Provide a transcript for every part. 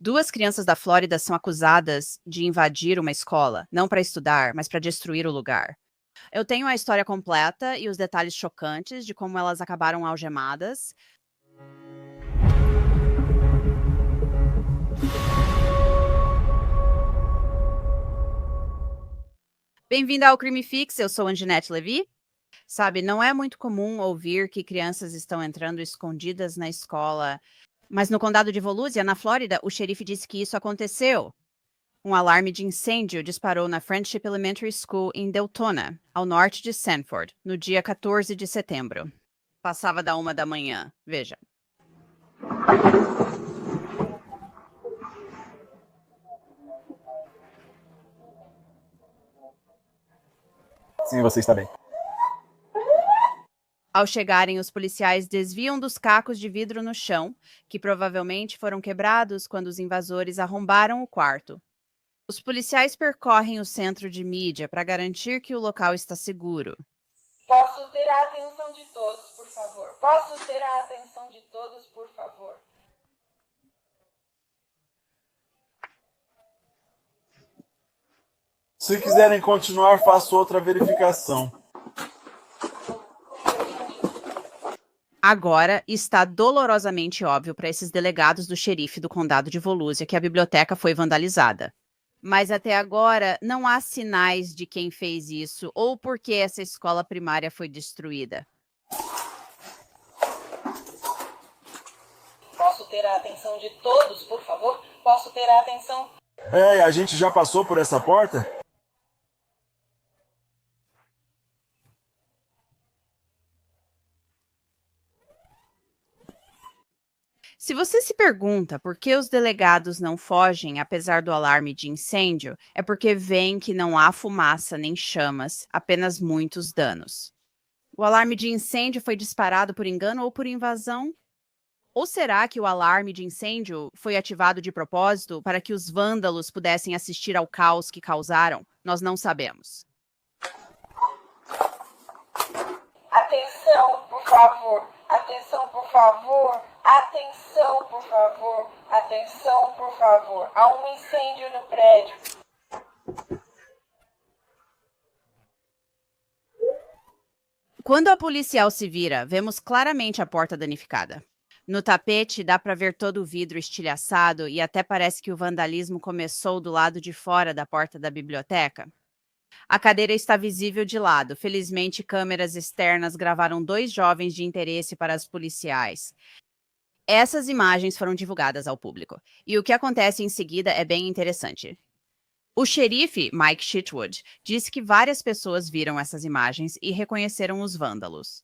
Duas crianças da Flórida são acusadas de invadir uma escola, não para estudar, mas para destruir o lugar. Eu tenho a história completa e os detalhes chocantes de como elas acabaram algemadas. Bem-vinda ao Crime Fix, eu sou Anginette Levy. Sabe, não é muito comum ouvir que crianças estão entrando escondidas na escola, mas no condado de Volusia, na Flórida, o xerife disse que isso aconteceu. Um alarme de incêndio disparou na Friendship Elementary School em Deltona, ao norte de Sanford, no dia 14 de setembro. Passava da 1 da manhã, veja. Sim, você está bem. Ao chegarem, os policiais desviam dos cacos de vidro no chão, que provavelmente foram quebrados quando os invasores arrombaram o quarto. Os policiais percorrem o centro de mídia para garantir que o local está seguro. Posso ter a atenção de todos, por favor? Posso ter a atenção de todos, por favor? Se quiserem continuar, faço outra verificação. Agora, está dolorosamente óbvio para esses delegados do xerife do condado de Volusia que a biblioteca foi vandalizada. Mas até agora, não há sinais de quem fez isso ou por que essa escola primária foi destruída. Posso ter a atenção de todos, por favor? Posso ter a atenção? A gente já passou por essa porta? Se você se pergunta por que os delegados não fogem apesar do alarme de incêndio, é porque veem que não há fumaça nem chamas, apenas muitos danos. O alarme de incêndio foi disparado por engano ou por invasão? Ou será que o alarme de incêndio foi ativado de propósito para que os vândalos pudessem assistir ao caos que causaram? Nós não sabemos. Atenção, por favor. Atenção, por favor. Atenção, por favor. Atenção, por favor. Há um incêndio no prédio. Quando a policial se vira, vemos claramente a porta danificada. No tapete, dá para ver todo o vidro estilhaçado e até parece que o vandalismo começou do lado de fora da porta da biblioteca. A cadeira está visível de lado. Felizmente, câmeras externas gravaram 2 jovens de interesse para os policiais. Essas imagens foram divulgadas ao público. E o que acontece em seguida é bem interessante. O xerife, Mike Chitwood, disse que várias pessoas viram essas imagens e reconheceram os vândalos.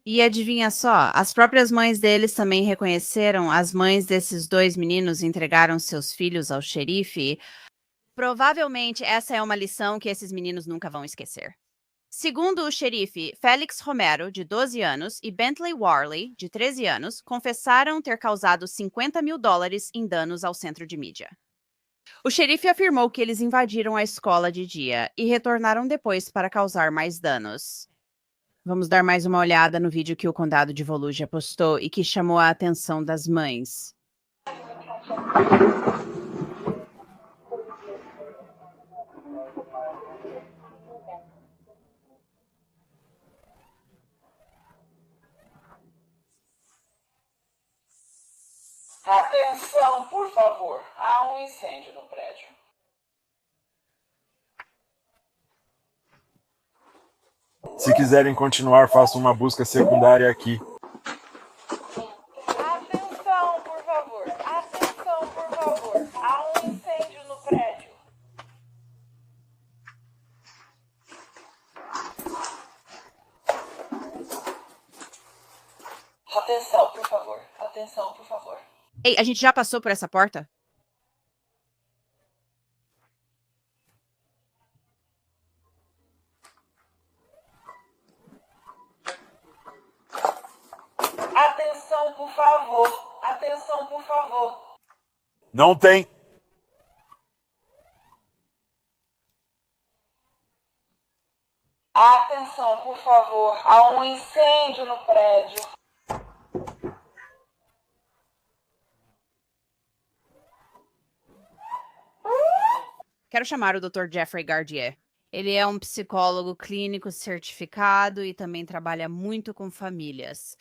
E adivinha só, as próprias mães deles também reconheceram. As mães desses 2 meninos entregaram seus filhos ao xerife. Provavelmente essa é uma lição que esses meninos nunca vão esquecer. Segundo o xerife, Félix Romero, de 12 anos, e Bentley Warley, de 13 anos, confessaram ter causado $50 mil em danos ao centro de mídia. O xerife afirmou que eles invadiram a escola de dia e retornaram depois para causar mais danos. Vamos dar mais uma olhada no vídeo que o condado de Volusia postou e que chamou a atenção das mães. Atenção, por favor. Há um incêndio no prédio. Se quiserem continuar, faço uma busca secundária aqui. Atenção, por favor. Atenção, por favor. Há um incêndio no prédio. Atenção, por favor. Atenção, por favor. Ei, a gente já passou por essa porta? Atenção, por favor. Atenção, por favor. Não tem. Atenção, por favor. Há um incêndio no prédio. Quero chamar o Dr. Jeffrey Gardier. Ele é um psicólogo clínico certificado e também trabalha muito com famílias.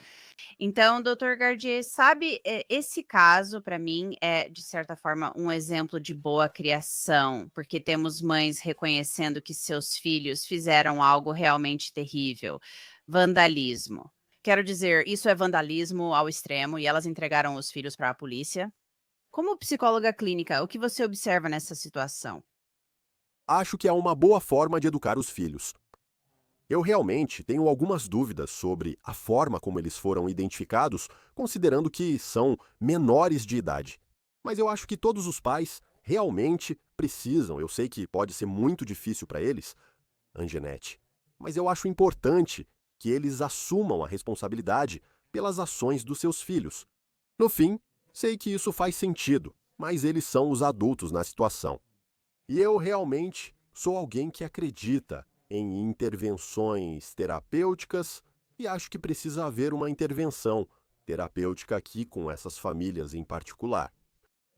Então, doutor Gardier, sabe, esse caso para mim é, de certa forma, um exemplo de boa criação, porque temos mães reconhecendo que seus filhos fizeram algo realmente terrível, vandalismo. Quero dizer, isso é vandalismo ao extremo e elas entregaram os filhos para a polícia. Como psicóloga clínica, o que você observa nessa situação? Acho que é uma boa forma de educar os filhos. Eu realmente tenho algumas dúvidas sobre a forma como eles foram identificados, considerando que são menores de idade. Mas eu acho que todos os pais realmente precisam, eu sei que pode ser muito difícil para eles, Angenete, mas eu acho importante que eles assumam a responsabilidade pelas ações dos seus filhos. No fim, sei que isso faz sentido, mas eles são os adultos na situação. E eu realmente sou alguém que acredita em intervenções terapêuticas e acho que precisa haver uma intervenção terapêutica aqui com essas famílias em particular.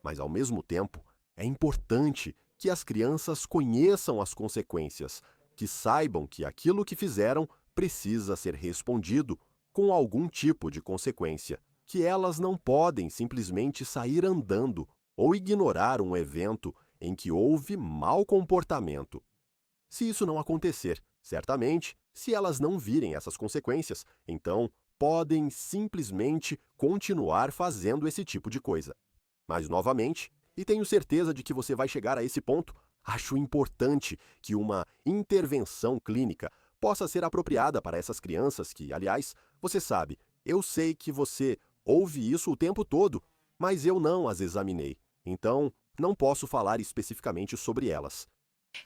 Mas, ao mesmo tempo, é importante que as crianças conheçam as consequências, que saibam que aquilo que fizeram precisa ser respondido com algum tipo de consequência, que elas não podem simplesmente sair andando ou ignorar um evento em que houve mau comportamento. Se isso não acontecer, certamente, se elas não virem essas consequências, então podem simplesmente continuar fazendo esse tipo de coisa. Mas, novamente, e tenho certeza de que você vai chegar a esse ponto, acho importante que uma intervenção clínica possa ser apropriada para essas crianças que, aliás, você sabe, eu sei que você ouve isso o tempo todo, mas eu não as examinei. Então, não posso falar especificamente sobre elas.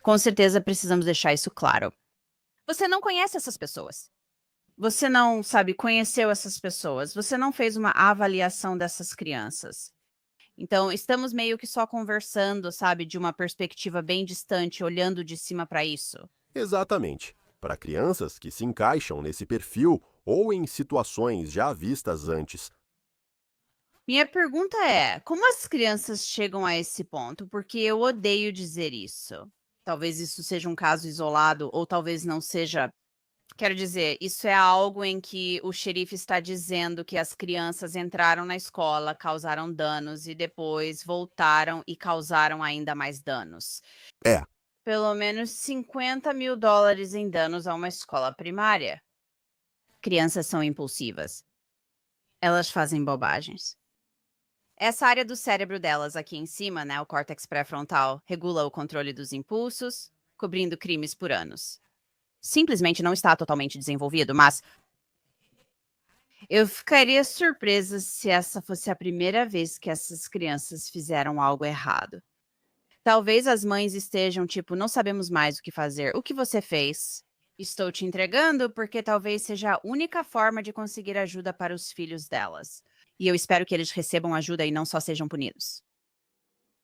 Com certeza precisamos deixar isso claro. Você não conhece essas pessoas. Você não, sabe, conheceu essas pessoas. Você não fez uma avaliação dessas crianças. Então, estamos meio que só conversando, sabe, de uma perspectiva bem distante, olhando de cima para isso. Exatamente. Para crianças que se encaixam nesse perfil ou em situações já vistas antes. Minha pergunta é: como as crianças chegam a esse ponto? Porque eu odeio dizer isso. Talvez isso seja um caso isolado, ou talvez não seja. Quero dizer, isso é algo em que o xerife está dizendo que as crianças entraram na escola, causaram danos e depois voltaram e causaram ainda mais danos. É, Pelo menos $50.000 em danos a uma escola primária. Crianças são impulsivas. Elas fazem bobagens. Essa área do cérebro delas aqui em cima, né, o córtex pré-frontal, regula o controle dos impulsos, cobrindo crimes por anos. Simplesmente não está totalmente desenvolvido, mas eu ficaria surpresa se essa fosse a primeira vez que essas crianças fizeram algo errado. Talvez as mães estejam tipo, não sabemos mais o que fazer. O que você fez? Estou te entregando porque talvez seja a única forma de conseguir ajuda para os filhos delas. E eu espero que eles recebam ajuda e não só sejam punidos.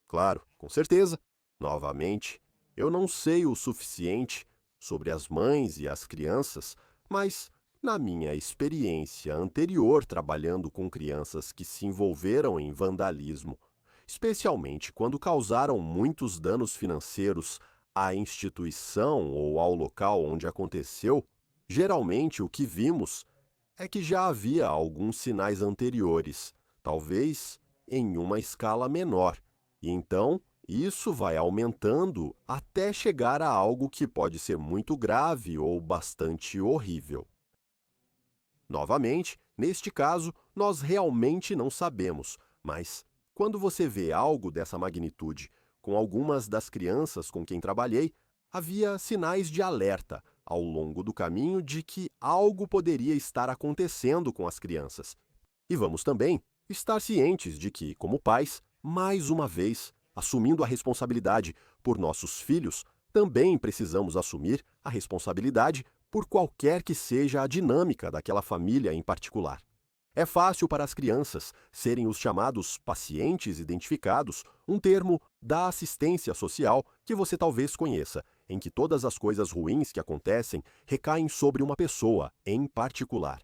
claro, com certeza. Novamente, eu não sei o suficiente sobre as mães e as crianças, mas na minha experiência anterior trabalhando com crianças que se envolveram em vandalismo, especialmente quando causaram muitos danos financeiros à instituição ou ao local onde aconteceu, geralmente o que vimos é que já havia alguns sinais anteriores, talvez em uma escala menor, e então isso vai aumentando até chegar a algo que pode ser muito grave ou bastante horrível. Novamente, neste caso, nós realmente não sabemos, mas quando você vê algo dessa magnitude com algumas das crianças com quem trabalhei, havia sinais de alerta ao longo do caminho de que algo poderia estar acontecendo com as crianças. E vamos também estar cientes de que, como pais, mais uma vez, assumindo a responsabilidade por nossos filhos, também precisamos assumir a responsabilidade por qualquer que seja a dinâmica daquela família em particular. É fácil para as crianças serem os chamados pacientes identificados, um termo da assistência social que você talvez conheça, em que todas as coisas ruins que acontecem recaem sobre uma pessoa em particular.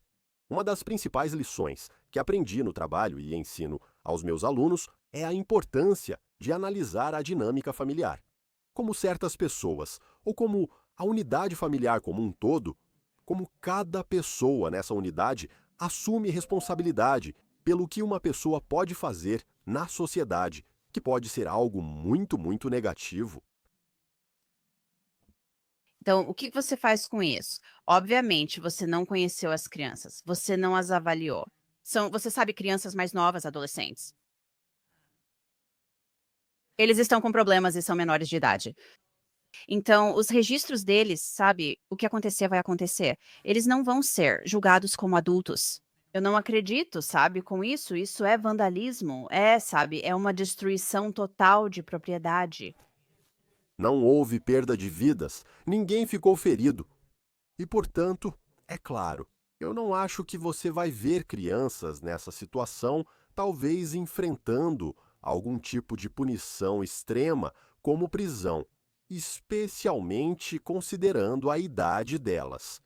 Uma das principais lições que aprendi no trabalho e ensino aos meus alunos é a importância de analisar a dinâmica familiar. como certas pessoas, ou como a unidade familiar como um todo, como cada pessoa nessa unidade assume responsabilidade pelo que uma pessoa pode fazer na sociedade, que pode ser algo muito, muito negativo. Então, o que você faz com isso? Obviamente, você não conheceu as crianças, você não as avaliou. Você sabe, crianças mais novas, adolescentes. Eles estão com problemas e são menores de idade. Então, os registros deles, sabe, o que acontecer vai acontecer. Eles não vão ser julgados como adultos. Eu não acredito, sabe, com isso. Isso é vandalismo. Sabe, é uma destruição total de propriedade. Não houve perda de vidas, ninguém ficou ferido. E, portanto, é claro, eu não acho que você vai ver crianças nessa situação, talvez enfrentando algum tipo de punição extrema, como prisão, especialmente considerando a idade delas.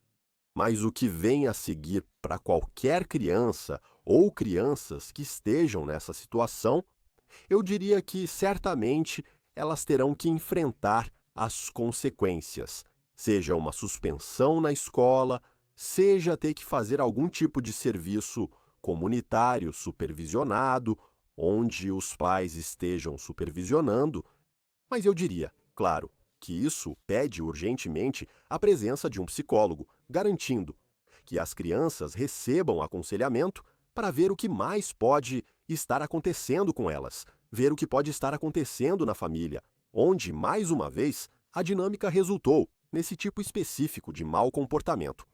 Mas o que vem a seguir para qualquer criança ou crianças que estejam nessa situação, eu diria que certamente elas terão que enfrentar as consequências, seja uma suspensão na escola, seja ter que fazer algum tipo de serviço comunitário supervisionado, onde os pais estejam supervisionando, mas eu diria, claro, que isso pede urgentemente a presença de um psicólogo, garantindo que as crianças recebam aconselhamento para ver o que mais pode estar acontecendo com elas, ver o que pode estar acontecendo na família, onde, mais uma vez, a dinâmica resultou nesse tipo específico de mau comportamento.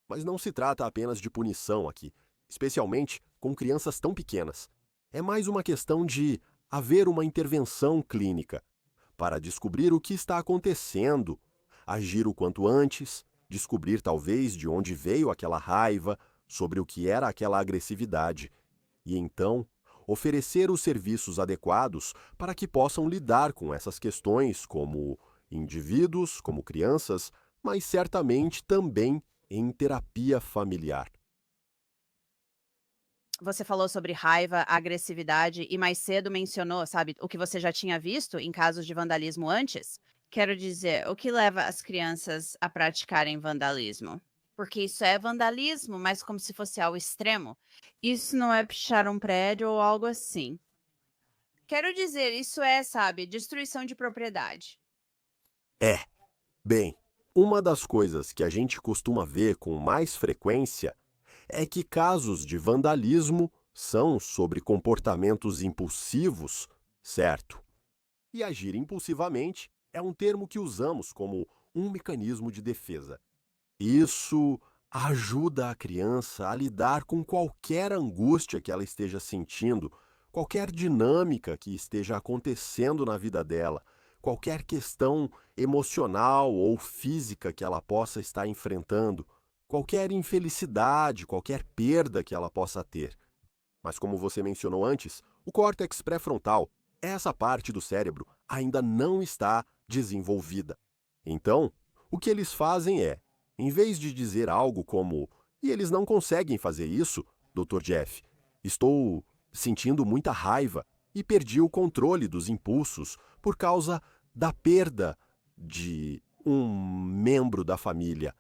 Mas não se trata apenas de punição aqui, especialmente com crianças tão pequenas. É mais uma questão de haver uma intervenção clínica para descobrir o que está acontecendo, agir o quanto antes, descobrir talvez de onde veio aquela raiva, sobre o que era aquela agressividade, e então oferecer os serviços adequados para que possam lidar com essas questões como indivíduos, como crianças, mas certamente também em terapia familiar. Você falou sobre raiva, agressividade e mais cedo mencionou, sabe, o que você já tinha visto em casos de vandalismo antes? Quero dizer, o que leva as crianças a praticarem vandalismo? Porque isso é vandalismo, mas como se fosse ao extremo. Isso não é pichar um prédio ou algo assim. Quero dizer, isso é, sabe, destruição de propriedade. É, bem, uma das coisas que a gente costuma ver com mais frequência é que casos de vandalismo são sobre comportamentos impulsivos, certo? E agir impulsivamente é um termo que usamos como um mecanismo de defesa. Isso ajuda a criança a lidar com qualquer angústia que ela esteja sentindo, qualquer dinâmica que esteja acontecendo na vida dela, qualquer questão emocional ou física que ela possa estar enfrentando, qualquer infelicidade, qualquer perda que ela possa ter. Mas como você mencionou antes, o córtex pré-frontal, essa parte do cérebro, ainda não está desenvolvida. Então, o que eles fazem é, em vez de dizer algo como "e eles não conseguem fazer isso, Dr. Jeff, estou sentindo muita raiva e perdi o controle dos impulsos por causa da perda de um membro da família."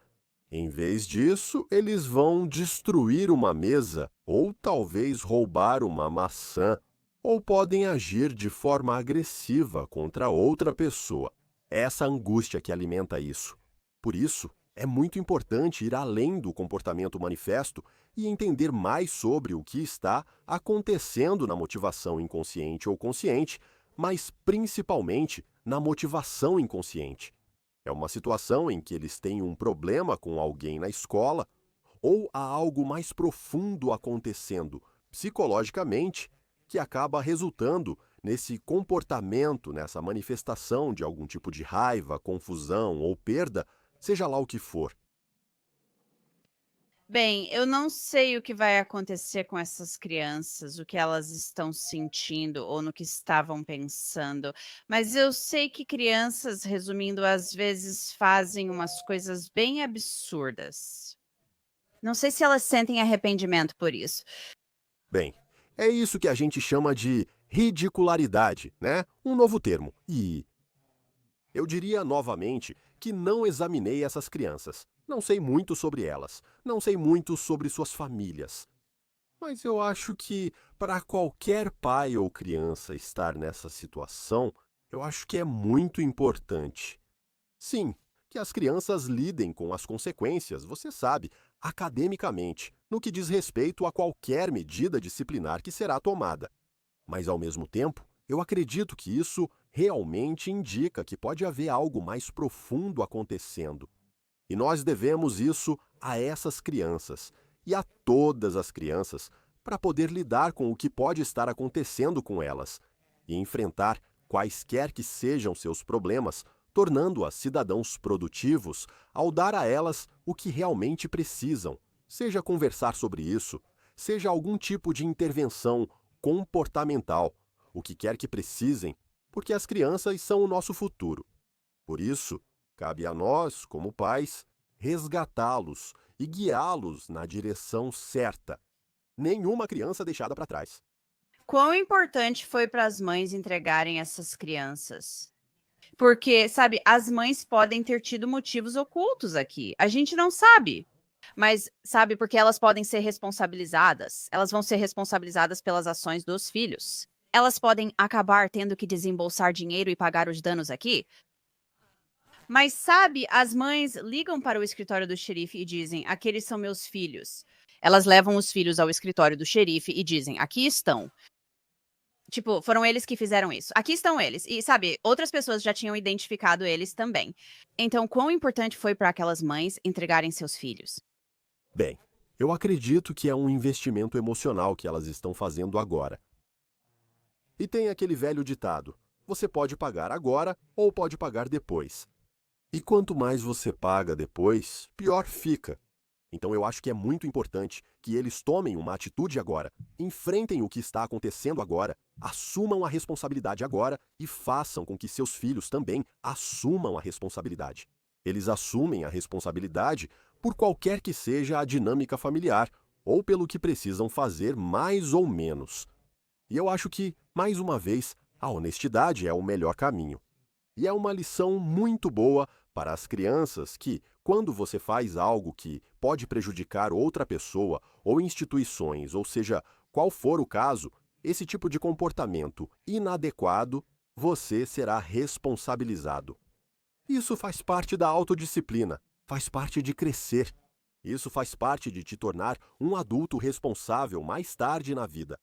Em vez disso, eles vão destruir uma mesa ou talvez roubar uma maçã, ou podem agir de forma agressiva contra outra pessoa. Essa angústia que alimenta isso. Por isso, é muito importante ir além do comportamento manifesto e entender mais sobre o que está acontecendo na motivação inconsciente ou consciente, mas principalmente na motivação inconsciente. É uma situação em que eles têm um problema com alguém na escola ou há algo mais profundo acontecendo psicologicamente que acaba resultando nesse comportamento, nessa manifestação de algum tipo de raiva, confusão ou perda, seja lá o que for. Bem, eu não sei o que vai acontecer com essas crianças, o que elas estão sentindo ou no que estavam pensando, mas eu sei que crianças, resumindo, às vezes fazem umas coisas bem absurdas. Não sei se elas sentem arrependimento por isso. Bem, é isso que a gente chama de ridicularidade, né? Um novo termo. E Eu diria novamente que não examinei essas crianças. Não sei muito sobre elas. Não sei muito sobre suas famílias. Mas eu acho que, para qualquer pai ou criança estar nessa situação, eu acho que é muito importante. Sim, que as crianças lidem com as consequências, você sabe, academicamente, no que diz respeito a qualquer medida disciplinar que será tomada. Mas, ao mesmo tempo, eu acredito que isso realmente indica que pode haver algo mais profundo acontecendo. E nós devemos isso a essas crianças e a todas as crianças para poder lidar com o que pode estar acontecendo com elas e enfrentar quaisquer que sejam seus problemas, tornando-as cidadãos produtivos ao dar a elas o que realmente precisam, seja conversar sobre isso, seja algum tipo de intervenção comportamental, o que quer que precisem, porque as crianças são o nosso futuro. Por isso, cabe a nós, como pais, resgatá-los e guiá-los na direção certa. Nenhuma criança deixada para trás. Quão importante foi para as mães entregarem essas crianças? Porque, sabe, as mães podem ter tido motivos ocultos aqui. A gente não sabe. Mas, sabe, porque elas podem ser responsabilizadas. Elas vão ser responsabilizadas pelas ações dos filhos. Elas podem acabar tendo que desembolsar dinheiro e pagar os danos aqui. Mas, sabe, as mães ligam para o escritório do xerife e dizem: aqueles são meus filhos. Elas levam os filhos ao escritório do xerife e dizem: aqui estão. Tipo, foram eles que fizeram isso. Aqui estão eles. E, sabe, outras pessoas já tinham identificado eles também. Então, quão importante foi para aquelas mães entregarem seus filhos? Bem, eu acredito que é um investimento emocional que elas estão fazendo agora. E tem aquele velho ditado: você pode pagar agora ou pode pagar depois. E quanto mais você paga depois, pior fica. Então eu acho que é muito importante que eles tomem uma atitude agora, enfrentem o que está acontecendo agora, assumam a responsabilidade agora e façam com que seus filhos também assumam a responsabilidade. Eles assumem a responsabilidade por qualquer que seja a dinâmica familiar ou pelo que precisam fazer mais ou menos. E eu acho que, mais uma vez, a honestidade é o melhor caminho. E é uma lição muito boa para as crianças que, quando você faz algo que pode prejudicar outra pessoa ou instituições, ou seja, qual for o caso, esse tipo de comportamento inadequado, você será responsabilizado. Isso faz parte da autodisciplina, faz parte de crescer. Isso faz parte de te tornar um adulto responsável mais tarde na vida.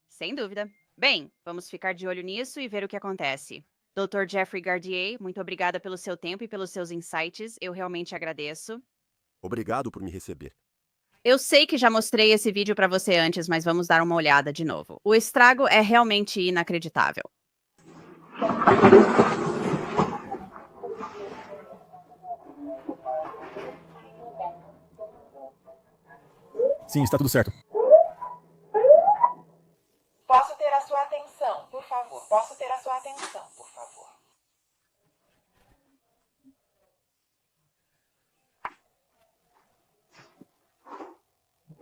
Sem dúvida. Bem, vamos ficar de olho nisso e ver o que acontece. Dr. Jeffrey Gardier, muito obrigada pelo seu tempo e pelos seus insights. Eu realmente agradeço. Obrigado por me receber. Eu sei que já mostrei esse vídeo para você antes, mas vamos dar uma olhada de novo. O estrago é realmente inacreditável. Sim, está tudo certo. Posso ter a sua atenção, por favor? Posso ter a sua atenção, por favor?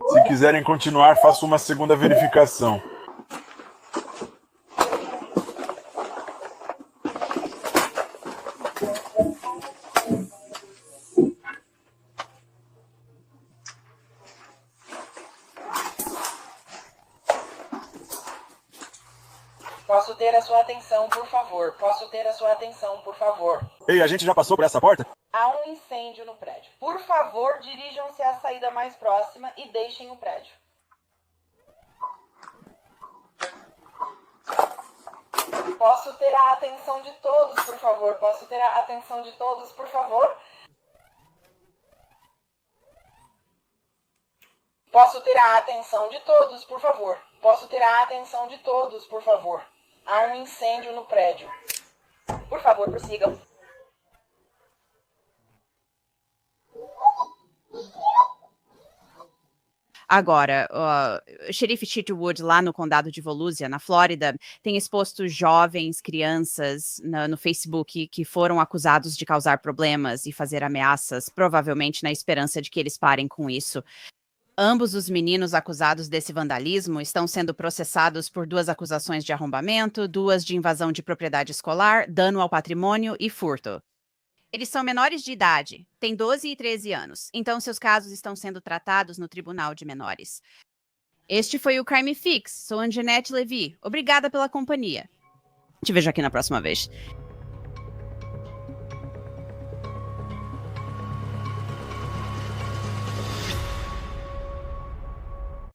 Se quiserem continuar, faço uma segunda verificação. Posso ter a sua atenção, por favor? Posso ter a sua atenção, por favor? Ei, a gente já passou por essa porta? Há um incêndio no prédio. Por favor, dirijam-se à saída mais próxima e deixem o prédio. Posso ter a atenção de todos, por favor? Posso ter a atenção de todos, por favor? Posso ter a atenção de todos, por favor? Posso ter a atenção de todos, por favor? Há um incêndio no prédio. Por favor, prossigam. Agora, o xerife Chitwood, lá no condado de Volusia, na Flórida, tem exposto jovens, crianças no Facebook que foram acusados de causar problemas e fazer ameaças, provavelmente na esperança de que eles parem com isso. Ambos os meninos acusados desse vandalismo estão sendo processados por 2 acusações de arrombamento, 2 de invasão de propriedade escolar, dano ao patrimônio e furto. Eles são menores de idade, têm 12 e 13 anos, então seus casos estão sendo tratados no Tribunal de Menores. Este foi o Crime Fix. Sou Anjanette Levy. Obrigada pela companhia. Te vejo aqui na próxima vez.